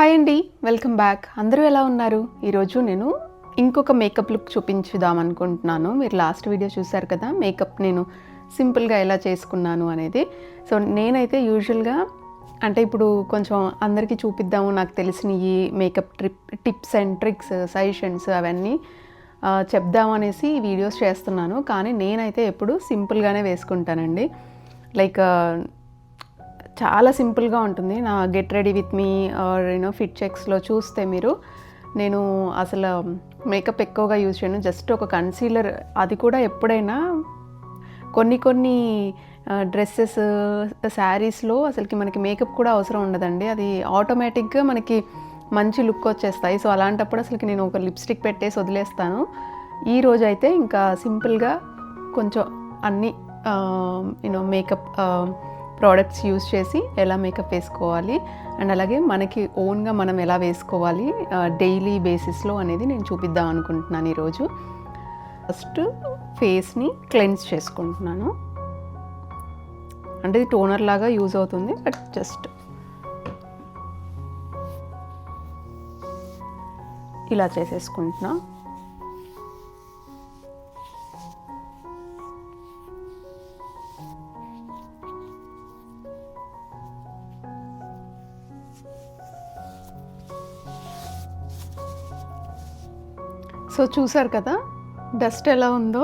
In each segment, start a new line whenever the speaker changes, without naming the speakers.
Hi అండి, welcome back. అందరూ ఎలా ఉన్నారు? ఈరోజు నేను ఇంకొక మేకప్ లుక్ చూపించుదాం అనుకుంటున్నాను. మీరు లాస్ట్ వీడియో చూశారు కదా, మేకప్ నేను సింపుల్గా ఎలా చేసుకున్నాను అనేది. సో నేనైతే యూజువల్గా అంటే ఇప్పుడు కొంచెం అందరికీ చూపిద్దాము, నాకు తెలిసినవి makeup tips and tricks, suggestions అవన్నీ చెప్దామనేసి వీడియోస్ చేస్తున్నాను. కానీ నేనైతే ఎప్పుడు సింపుల్గానే వేసుకుంటానండి. లైక్ చాలా సింపుల్గా ఉంటుంది. నా get ready with me outfit చెక్స్లో చూస్తే మీరు, నేను అసలు మేకప్ ఎక్కువగా యూజ్ చేయను. జస్ట్ ఒక కన్సీలర్, అది కూడా ఎప్పుడైనా కొన్ని డ్రెస్సెస్, శారీస్లో అసలుకి మనకి మేకప్ కూడా అవసరం ఉండదండి. అది ఆటోమేటిక్గా మనకి మంచి లుక్ వచ్చేస్తాయి. సో అలాంటప్పుడు అసలుకి నేను ఒక లిప్స్టిక్ పెట్టేసి వదిలేస్తాను. ఈరోజు అయితే ఇంకా సింపుల్గా కొంచెం అన్ని మేకప్ ప్రోడక్ట్స్ యూజ్ చేసి ఎలా మేకప్ వేసుకోవాలి అండ్ అలాగే మనకి ఓన్గా మనం ఎలా వేసుకోవాలి డైలీ బేసిస్లో అనేది నేను చూపిద్దాం అనుకుంటున్నాను ఈరోజు. ఫస్ట్ ఫేస్ని క్లెన్స్ చేసుకుంటున్నాను. అంటే ఇది టోనర్ లాగా యూజ్ అవుతుంది, బట్ జస్ట్ ఇలా చేసేసుకుంటున్నా. సో చూసారు కదా డస్ట్ ఎలా ఉందో.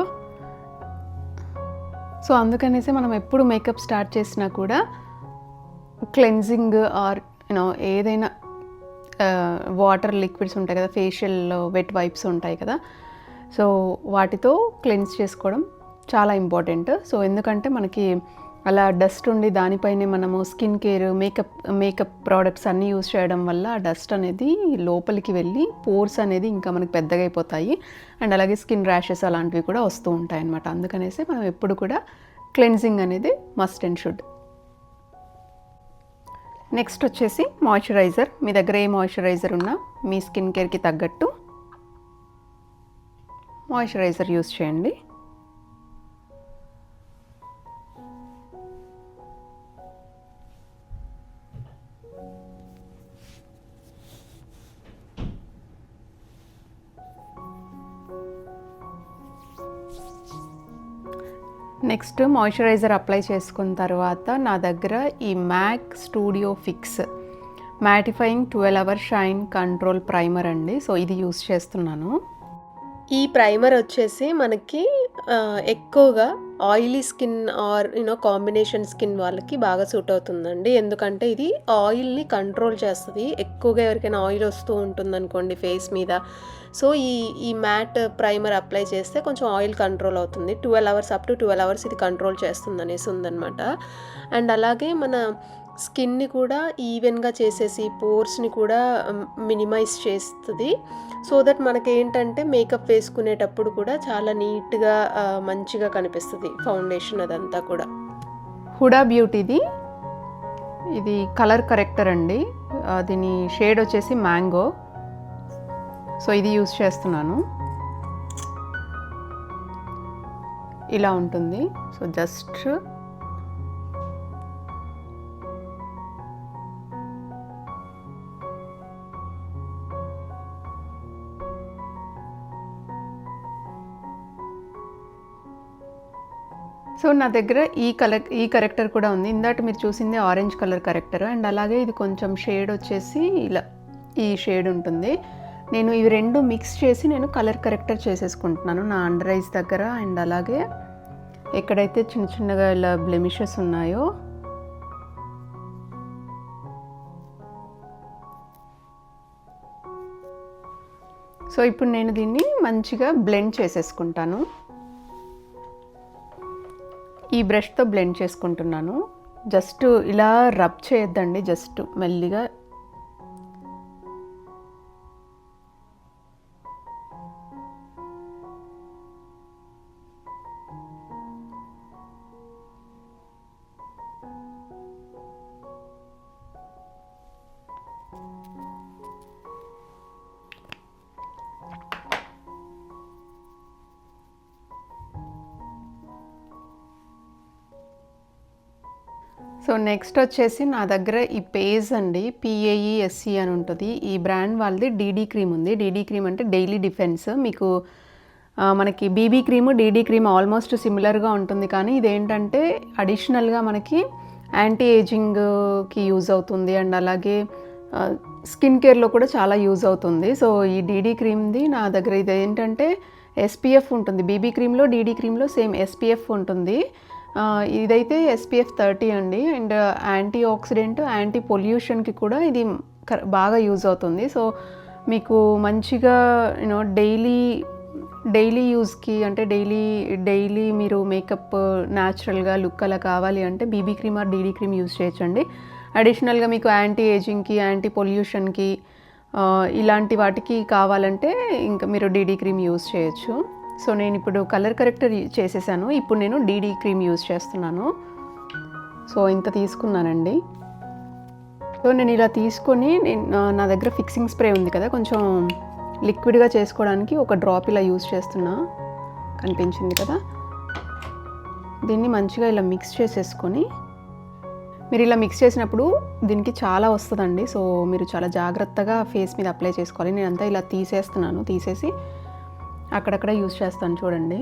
సో అందుకనేసి మనం ఎప్పుడు మేకప్ స్టార్ట్ చేసినా కూడా క్లెన్జింగ్ ఆర్ ఏదైనా వాటర్ లిక్విడ్స్ ఉంటాయి కదా, ఫేషియల్ వెట్ వైప్స్ ఉంటాయి కదా, సో వాటితో క్లెన్స్ చేసుకోవడం చాలా ఇంపార్టెంట్. సో ఎందుకంటే మనకి అలా డస్ట్ ఉండి దానిపైనే మనము స్కిన్ కేర్, మేకప్ ప్రోడక్ట్స్ అన్నీ యూజ్ చేయడం వల్ల ఆ డస్ట్ అనేది లోపలికి వెళ్ళి పోర్స్ అనేది ఇంకా మనకి పెద్దగా అయిపోతాయి అండ్ అలాగే స్కిన్ ర్యాషెస్ అలాంటివి కూడా వస్తూ ఉంటాయి అన్నమాట. అందుకనేసి మనం ఎప్పుడు కూడా క్లెన్జింగ్ అనేది మస్ట్ అండ్ షుడ్. నెక్స్ట్ వచ్చేసి మాయిశ్చరైజర్. మీ దగ్గర ఏ మాయిశ్చరైజర్ ఉన్నా మీ స్కిన్ కేర్కి తగ్గట్టు మాయిశ్చరైజర్ యూజ్ చేయండి. నెక్స్ట్ మాయిశ్చరైజర్ అప్లై చేసుకున్న తర్వాత నా దగ్గర ఈ MAC studio fix mattifying 12 Hour shine control primer అండి. సో ఇది యూస్ చేస్తున్నాను. ఈ ప్రైమర్ వచ్చేసి మనకి ఎక్కువగా oily skin or combination skin వాళ్ళకి బాగా సూట్ అవుతుందండి. ఎందుకంటే ఇది ఆయిల్ని కంట్రోల్ చేస్తుంది. ఎక్కువగా ఎవరికైనా ఆయిల్ వస్తూ ఉంటుంది అనుకోండి ఫేస్ మీద, సో ఈ మ్యాట్ ప్రైమర్ అప్లై చేస్తే కొంచెం ఆయిల్ కంట్రోల్ అవుతుంది. 12 hours అప్ టు 12 hours ఇది కంట్రోల్ చేస్తుంది అనేసి ఉందన్నమాట. అండ్ అలాగే మన స్కిన్ని కూడా ఈవెన్గా చేసేసి పోర్స్ని కూడా మినిమైజ్ చేస్తుంది. సో దట్ మనకి ఏంటంటే మేకప్ వేసుకునేటప్పుడు కూడా చాలా నీట్గా మంచిగా కనిపిస్తుంది ఫౌండేషన్ అదంతా కూడా. హుడా బ్యూటీది ఇది కలర్ కరెక్టర్ అండి. దీని షేడ్ వచ్చేసి మ్యాంగో. సో ఇది యూస్ చేస్తున్నాను. ఇలా ఉంటుంది. సో జస్ట్ సో నా దగ్గర ఈ కరెక్టర్ కూడా ఉంది. ఇందాక మీరు చూసింది ఆరెంజ్ కలర్ కరెక్టర్ అండ్ అలాగే ఇది కొంచెం షేడ్ వచ్చేసి ఇలా ఈ షేడ్ ఉంటుంది. నేను ఇవి రెండు మిక్స్ చేసి నేను కలర్ కరెక్టర్ చేసేసుకుంటున్నాను నా అండర్ ఐస్ దగ్గర అండ్ అలాగే ఎక్కడైతే చిన్న చిన్నగా ఇలా బ్లెమిషెస్ ఉన్నాయో సో ఇప్పుడు నేను దీన్ని మంచిగా బ్లెండ్ చేసేసుకుంటాను. ఈ బ్రష్తో బ్లెండ్ చేసుకుంటున్నాను. జస్ట్ ఇలా రబ్ చేయొద్దండి, జస్ట్ మెల్లిగా సో నెక్స్ట్ వచ్చేసి నా దగ్గర ఈ పేజ్ అండి, PAESC అని ఉంటుంది. ఈ బ్రాండ్ వాళ్ళది డీడీ క్రీమ్ ఉంది. డీడీ క్రీమ్ అంటే డైలీ డిఫెన్స్. మీకు మనకి BB cream, DD cream almost సిమిలర్గా ఉంటుంది, కానీ ఇదేంటంటే అడిషనల్గా మనకి యాంటీ ఏజింగ్కి యూజ్ అవుతుంది అండ్ అలాగే స్కిన్ కేర్లో కూడా చాలా యూజ్ అవుతుంది. సో ఈ డీడీ క్రీమ్ది నా దగ్గర ఇది ఏంటంటే SPF ఉంటుంది. బీబీ క్రీమ్లో, డీడీ క్రీమ్లో సేమ్ SPF ఉంటుంది. ఇదైతే SPF 30 అండి. అండ్ యాంటీ ఆక్సిడెంట్, యాంటీ పొల్యూషన్కి కూడా ఇది బాగా యూజ్ అవుతుంది. సో మీకు మంచిగా యూనో డైలీ యూజ్కి అంటే డైలీ మీరు మేకప్ న్యాచురల్గా లుక్ అలా కావాలి అంటే BB cream or DD cream use చేయొచ్చండి. అడిషనల్గా మీకు యాంటీ ఏజింగ్కి, యాంటీ పొల్యూషన్కి ఇలాంటి వాటికి కావాలంటే ఇంకా మీరు డీడీ క్రీమ్ యూజ్ చేయొచ్చు. సో నేను ఇప్పుడు కలర్ కరెక్టర్ చేసేసాను. ఇప్పుడు నేను డీడీ క్రీమ్ యూజ్ చేస్తున్నాను. సో ఇంత తీసుకున్నానండి. సో నేను ఇలా తీసుకొని నా దగ్గర ఫిక్సింగ్ స్ప్రే ఉంది కదా, కొంచెం లిక్విడ్గా చేసుకోవడానికి ఒక డ్రాప్ ఇలా యూజ్ చేస్తున్నా, కనిపించింది కదా. దీన్ని మంచిగా ఇలా మిక్స్ చేసేసుకొని, మీరు ఇలా మిక్స్ చేసినప్పుడు దీనికి చాలా వస్తుందండి. సో మీరు చాలా జాగ్రత్తగా ఫేస్ మీద అప్లై చేసుకోవాలి. నేనంతా ఇలా తీసేస్తున్నాను, తీసేసి అక్కడక్కడ యూజ్ చేస్తాను చూడండి.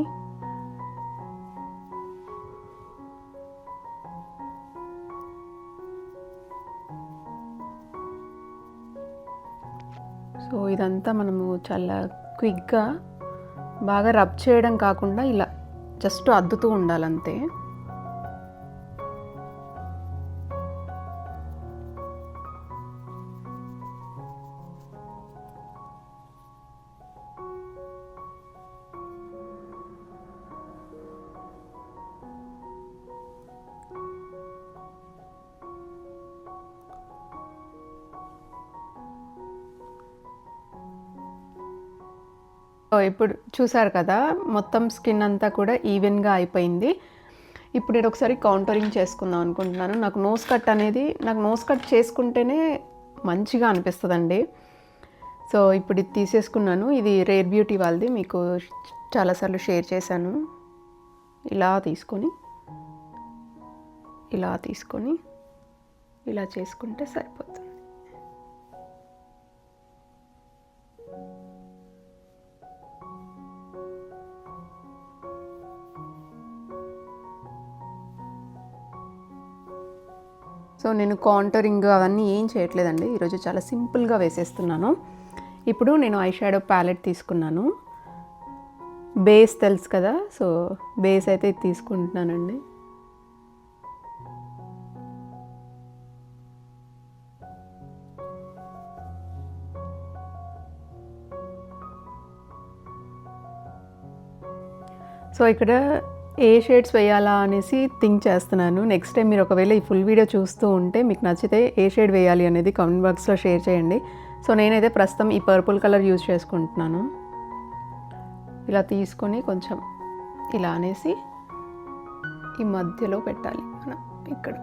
సో ఇదంతా మనము చాలా క్విక్గా బాగా రబ్ చేయడం కాకుండా ఇలా జస్ట్ అద్దుతూ ఉండాలంతే. ఇప్పుడు చూసారు కదా, మొత్తం స్కిన్ అంతా కూడా ఈవెన్గా అయిపోయింది. ఇప్పుడు నేను ఒకసారి కౌంటరింగ్ చేసుకుందాం అనుకుంటున్నాను. నాకు నోస్ కట్ చేసుకుంటేనే మంచిగా అనిపిస్తుందండి. సో ఇప్పుడు ఇది తీసేసుకున్నాను. ఇది రేర్ బ్యూటీ వాళ్ళది, మీకు చాలాసార్లు షేర్ చేశాను. ఇలా తీసుకొని ఇలా చేసుకుంటే సరిపోతుంది. సో నేను కాంటరింగ్ అవన్నీ ఏం చేయట్లేదండి, ఈరోజు చాలా సింపుల్గా వేసేస్తున్నాను. ఇప్పుడు నేను ఐ షాడో ప్యాలెట్ తీసుకున్నాను. బేస్ తెలుసు కదా, సో బేస్ అయితే తీసుకుంటున్నానండి. సో ఇక్కడ ఏ షేడ్స్ వేయాలా అనేసి థింక్ చేస్తున్నాను. నెక్స్ట్ టైం మీరు ఒకవేళ ఈ ఫుల్ వీడియో చూస్తూ ఉంటే మీకు నచ్చితే ఏ షేడ్ వేయాలి అనేది కామెంట్ బాక్స్లో షేర్ చేయండి. సో నేనైతే ప్రస్తుతం ఈ పర్పుల్ కలర్ యూజ్ చేసుకుంటున్నాను. ఇలా తీసుకొని కొంచెం ఇలా అనేసి ఈ మధ్యలో పెట్టాలి మనం ఇక్కడ.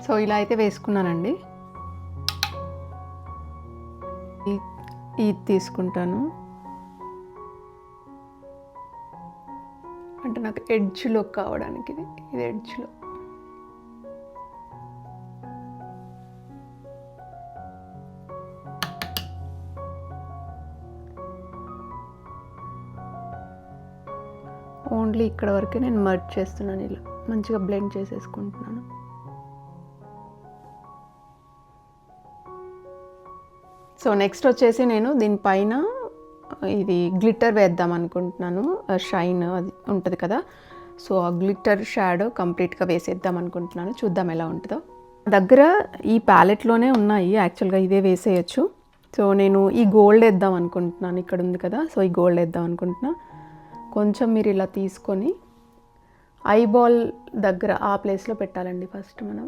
సో ఇలా అయితే వేసుకున్నానండి. ఇది తీసుకుంటాను, అంటే నాకు ఎడ్జ్లో కావడానికి ఇది ఎడ్జ్లో. ఓన్లీ ఇక్కడ వరకే నేను మర్జ్ చేస్తున్నాను, ఇలా మంచిగా బ్లెండ్ చేసేసుకుంటున్నాను. సో నెక్స్ట్ వచ్చేసి నేను దీనిపైన ఇది గ్లిట్టర్ వేద్దాం అనుకుంటున్నాను. షైన్ అది ఉంటుంది కదా, సో ఆ గ్లిట్టర్ షాడో కంప్లీట్గా వేసేద్దాం అనుకుంటున్నాను. చూద్దాం ఎలా ఉంటుందో. దగ్గర ఈ ప్యాలెట్లోనే ఉన్నాయి, యాక్చువల్గా ఇదే వేసేయచ్చు. సో నేను ఈ గోల్డ్ వేద్దాం అనుకుంటున్నాను, ఇక్కడ ఉంది కదా, సో ఈ గోల్డ్ వేద్దాం అనుకుంటున్నా. కొంచెం మీరు ఇలా తీసుకొని ఐబాల్ దగ్గర ఆ ప్లేస్లో పెట్టాలండి ఫస్ట్ మనం.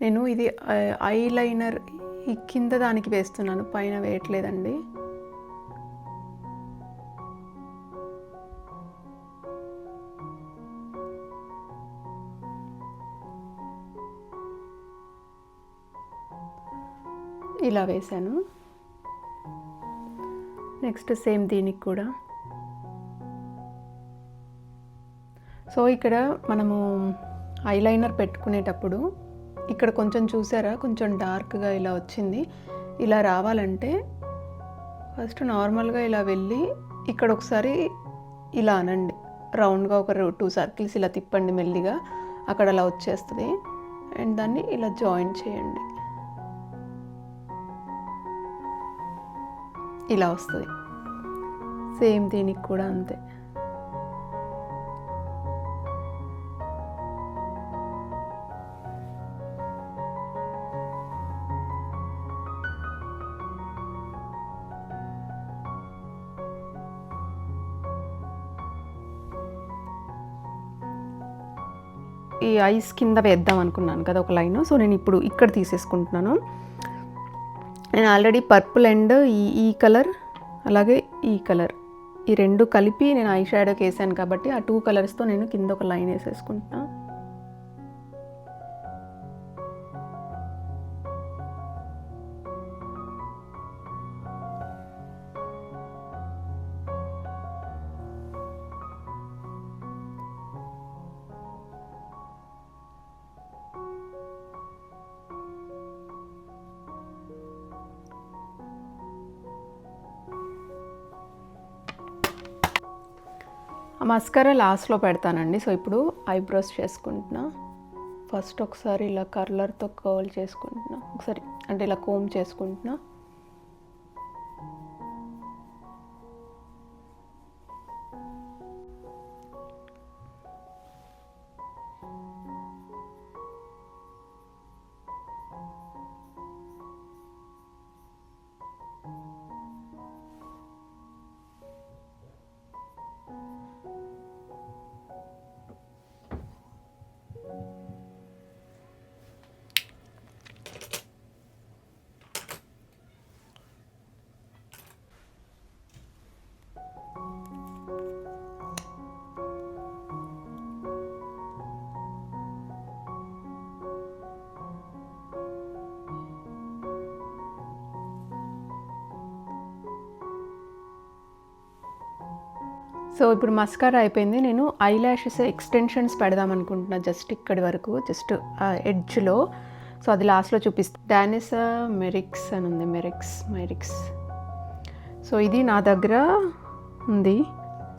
నేను ఇది ఐలైనర్ ఈ కింద దానికి వేస్తున్నాను, పైన వేయట్లేదండి. ఇలా వేసాను. నెక్స్ట్ సేమ్ దీనికి కూడా. సో ఇక్కడ మనము ఐలైనర్ పెట్టుకునేటప్పుడు ఇక్కడ కొంచెం చూసారా, కొంచెం డార్క్గా ఇలా వచ్చింది. ఇలా రావాలంటే ఫస్ట్ నార్మల్గా ఇలా వెళ్ళి ఇక్కడ ఒకసారి ఇలా అనండి, రౌండ్గా ఒక 2 సర్కిల్స్ ఇలా తిప్పండి మెల్లిగా, అక్కడ అలా వచ్చేస్తుంది. అండ్ దాన్ని ఇలా జాయిన్ చేయండి, ఇలా వస్తుంది. సేమ్ దీనికి కూడా అంతే. ఈ ఐస్ కింద వేద్దాం అనుకున్నాను కదా ఒక లైన్, సో నేను ఇప్పుడు ఇక్కడ తీసేసుకుంటున్నాను. నేను ఆల్రెడీ పర్పుల్ అండ్ ఈ కలర్ అలాగే ఈ కలర్ ఈ 2 కలిపి నేను ఐ షాడోకి వేసాను కాబట్టి ఆ 2 కలర్స్తో నేను కింద ఒక లైన్ వేసేసుకుంటున్నాను. మస్కరా లాస్ట్లో పెడతానండి. సో ఇప్పుడు ఐబ్రోస్ చేసుకుంటున్నా. ఫస్ట్ ఒకసారి ఇలా కర్లర్తో కర్ల్ చేసుకుంటున్నా, ఒకసారి అంటే ఇలా కోమ్ చేసుకుంటున్నా. సో ఇప్పుడు మస్కారా అయిపోయింది. నేను ఐ ల్యాషెస్ ఎక్స్టెన్షన్స్ పెడదాం అనుకుంటున్నా, జస్ట్ ఇక్కడి వరకు, జస్ట్ ఎడ్జ్లో. సో అది లాస్ట్లో చూపిస్తాను. డానిసా మెరిక్స్ అని ఉంది, మెరిక్స్. సో ఇది నా దగ్గర ఉంది.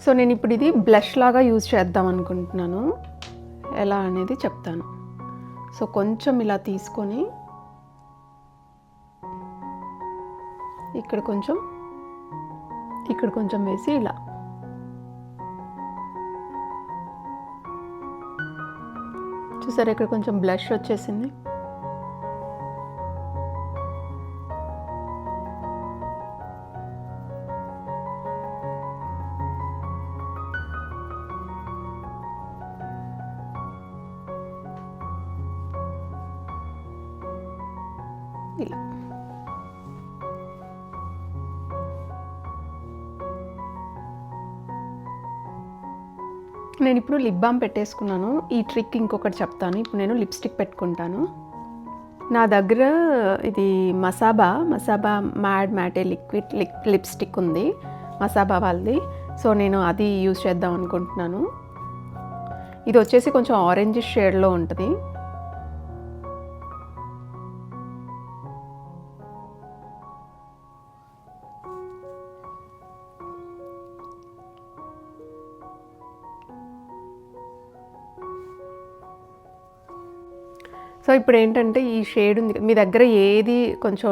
సో నేను ఇప్పుడు ఇది బ్లష్ లాగా యూజ్ చేద్దాం అనుకుంటున్నాను, ఎలా అనేది చెప్తాను. సో కొంచెం ఇలా తీసుకొని ఇక్కడ కొంచెం వేసి ఇలా చూసారా, ఇక్కడ కొంచెం బ్లష్ వచ్చేసింది. ఇలా నేను ఇప్పుడు లిప్ బామ్ పెట్టేసుకున్నాను. ఈ ట్రిక్ ఇంకొకటి చెప్తాను. ఇప్పుడు నేను లిప్స్టిక్ పెట్టుకుంటాను. నా దగ్గర ఇది మసాబా మ్యాటే లిక్విడ్ లిప్స్టిక్ ఉంది, మసాబా వాళ్ళది. సో నేను అది యూజ్ చేద్దాం అనుకుంటున్నాను. ఇది వచ్చేసి కొంచెం ఆరెంజ్ షేడ్లో ఉంటుంది. సో ఇప్పుడు ఏంటంటే ఈ షేడ్ ఉంది, మీ దగ్గర ఏది కొంచెం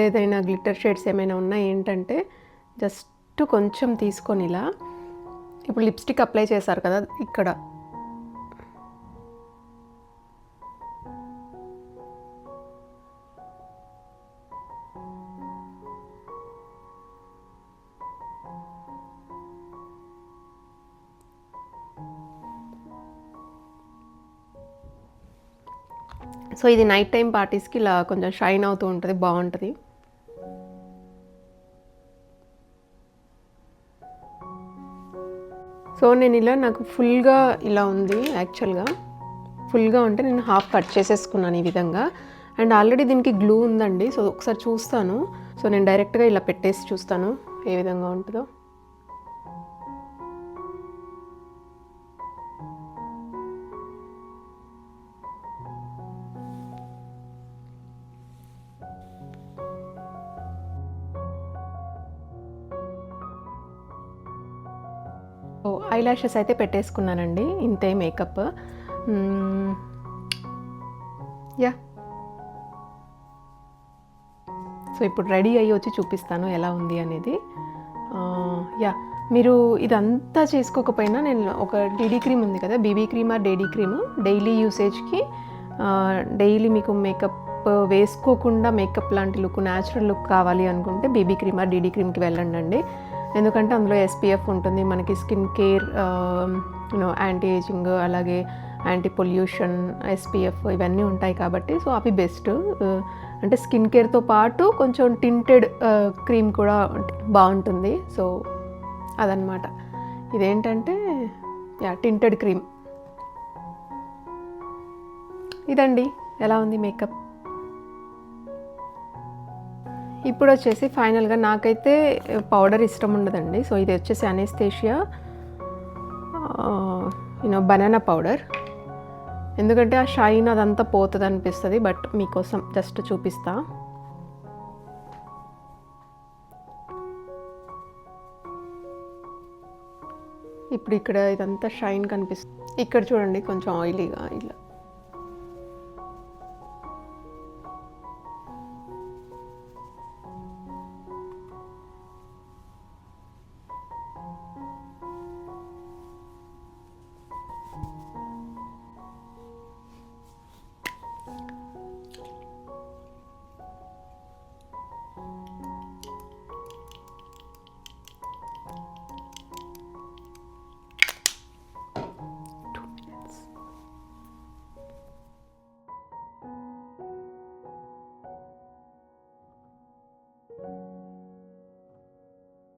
ఏదైనా గ్లిట్టర్ షేడ్స్ ఏమైనా ఉన్నా ఏంటంటే జస్ట్ కొంచెం తీసుకొని ఇలా, ఇప్పుడు లిప్స్టిక్ అప్లై చేశారు కదా ఇక్కడ, సో ఇది నైట్ టైం పార్టీస్కి ఇలా కొంచెం షైన్ అవుతూ ఉంటుంది, బాగుంటుంది. సో నేను ఇలా నాకు ఫుల్గా ఇలా ఉంది, యాక్చువల్గా ఫుల్గా ఉంటే నేను హాఫ్ కట్ చేసేసుకున్నాను ఈ విధంగా. అండ్ ఆల్రెడీ దీనికి గ్లూ ఉందండి, సో ఒకసారి చూస్తాను. సో నేను డైరెక్ట్గా ఇలా పెట్టేసి చూస్తాను ఏ విధంగా ఉంటుందో. ఐ ల్యాషెస్ అయితే పెట్టేసుకున్నానండి, ఇంతే మేకప్. యా, సో ఇప్పుడు రెడీ అయ్యి వచ్చి చూపిస్తాను ఎలా ఉంది అనేది. యా, మీరు ఇదంతా చేసుకోకపోయినా నేను ఒక డీడీ క్రీమ్ ఉంది కదా, BB cream or DD cream, daily యూసేజ్కి డైలీ మీకు మేకప్ వేసుకోకుండా మేకప్ లాంటి లుక్, న్యాచురల్ లుక్ కావాలి అనుకుంటే బీబీ క్రీమ్ ఆర్ డీడీ క్రీమ్కి వెళ్ళండి. ఎందుకంటే అందులో SPF ఉంటుంది, మనకి స్కిన్ కేర్, యాంటీ ఏజింగ్, అలాగే యాంటీ పొల్యూషన్, SPF ఇవన్నీ ఉంటాయి కాబట్టి సో అవి బెస్ట్. అంటే స్కిన్ కేర్తో పాటు కొంచెం టింటెడ్ క్రీమ్ కూడా బాగుంటుంది. సో అదనమాట, ఇదేంటంటే టింటెడ్ క్రీమ్. ఇదండి ఎలా ఉంది మేకప్. ఇప్పుడు వచ్చేసి ఫైనల్గా నాకైతే పౌడర్ ఇష్టం ఉండదండి. సో ఇది వచ్చేసి అనెస్థేషియా బనానా పౌడర్, ఎందుకంటే ఆ షైన్ అదంతా పోతుంది అనిపిస్తుంది. బట్ మీకోసం జస్ట్ చూపిస్తా. ఇప్పుడు ఇక్కడ ఇదంతా షైన్ కనిపిస్తుంది, ఇక్కడ చూడండి కొంచెం ఆయిలీగా ఇలా